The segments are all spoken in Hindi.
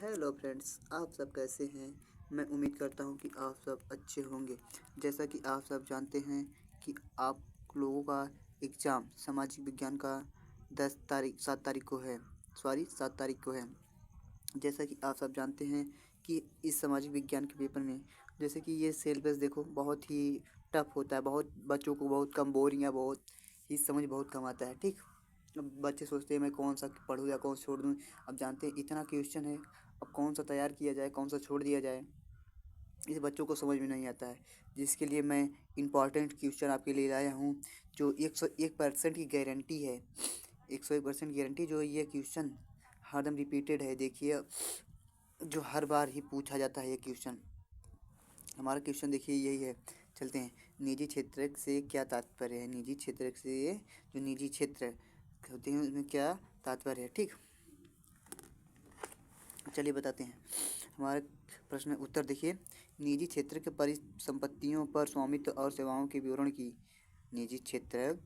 हेलो फ्रेंड्स, आप सब कैसे हैं। मैं उम्मीद करता हूं कि आप सब अच्छे होंगे। जैसा कि आप सब जानते हैं कि आप लोगों का एग्ज़ाम सामाजिक विज्ञान का 7 तारीख को है। 7 तारीख को है। जैसा कि आप सब जानते हैं कि इस सामाजिक विज्ञान के पेपर में जैसे कि ये सिलेबस देखो बहुत ही टफ होता है। बहुत बच्चों को बहुत कम बोरिंग है, बहुत ही समझ बहुत कम आता है। ठीक, अब बच्चे सोचते हैं मैं कौन सा पढूँ या कौन सा छोड़ दूँ। अब जानते हैं इतना क्वेश्चन है, अब कौन सा तैयार किया जाए, कौन सा छोड़ दिया जाए, इस बच्चों को समझ में नहीं आता है। जिसके लिए मैं इम्पॉर्टेंट क्वेश्चन आपके लिए लाया हूँ, जो 101% की गारंटी है। 101% गारंटी जो ये क्वेश्चन हरदम रिपीटेड है। देखिए, जो हर बार ही पूछा जाता है ये क्वेश्चन। हमारा क्वेश्चन देखिए यही है। चलते हैं। निजी क्षेत्र से क्या तात्पर्य है। निजी क्षेत्र से जो निजी क्षेत्र होते हैं उसमें क्या तात्पर्य है। ठीक, चलिए बताते हैं। हमारे प्रश्न में उत्तर देखिए। निजी क्षेत्र के परिसंपत्तियों पर स्वामित्व और सेवाओं के विवरण की। निजी क्षेत्र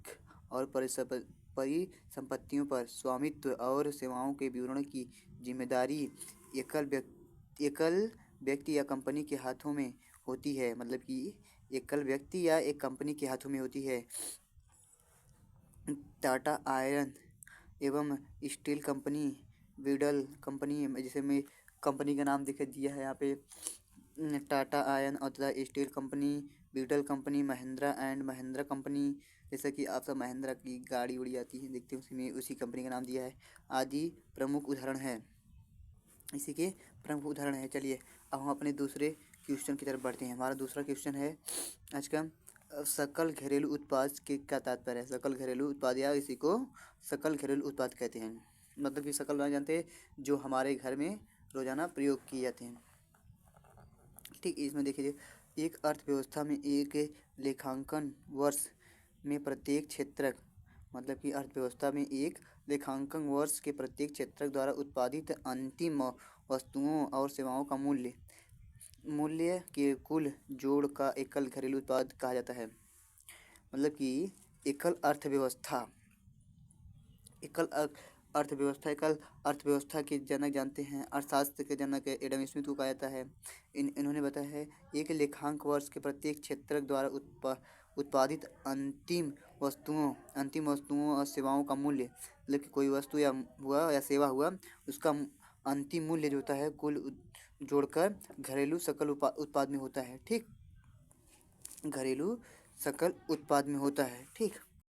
और परिसंपत्तियों पर स्वामित्व और सेवाओं के विवरण की जिम्मेदारी एकल व्यक्ति या कंपनी के हाथों में होती है। मतलब कि एकल व्यक्ति या एक कंपनी के हाथों में होती है। टाटा आयरन एवं स्टील कंपनी, विडल कंपनी, जैसे मैं कंपनी का नाम दिखा दिया है यहाँ पे, टाटा आयरन और तथा steel company, Widal company, Mahindra and Mahindra company, जैसे कि आप सब महिंद्रा की गाड़ी उड़ी आती है देखते हैं, उसी कंपनी का नाम दिया है। आदि प्रमुख उदाहरण है, इसी के प्रमुख उदाहरण है। चलिए अब हम अपने दूसरे क्वेश्चन की तरफ बढ़ते हैं। हमारा दूसरा क्वेश्चन है आज का, सकल घरेलू उत्पाद के क्या तात्पर्य है। सकल घरेलू उत्पाद या इसी को सकल घरेलू उत्पाद कहते हैं। मतलब कि सकल बना जानते हैं जो हमारे घर में रोजाना प्रयोग किए जाते हैं। ठीक, इसमें देखिए, एक अर्थव्यवस्था में एक लेखांकन वर्ष में प्रत्येक क्षेत्रक, मतलब कि अर्थव्यवस्था में एक लेखांकन वर्ष के प्रत्येक क्षेत्रक द्वारा उत्पादित अंतिम वस्तुओं और सेवाओं का मूल्य के कुल जोड़ का एकल घरेलू उत्पाद कहा जाता है। मतलब कि एकल अर्थव्यवस्था एकल अर्थव्यवस्था के जनक जानते हैं, अर्थशास्त्र के जनक एडम स्मिथ को कहा जाता है। इन्होंने बताया है एक लेखांक वर्ष के प्रत्येक क्षेत्रक द्वारा उत्पादित अंतिम वस्तुओं और सेवाओं का मूल्य, मतलब कि कोई वस्तु या सेवा हुआ, उसका अंतिम मूल्य जो होता है कुल जोड़कर घरेलू सकल उत्पाद में होता है। ठीक, घरेलू सकल उत्पाद में होता है। ठीक,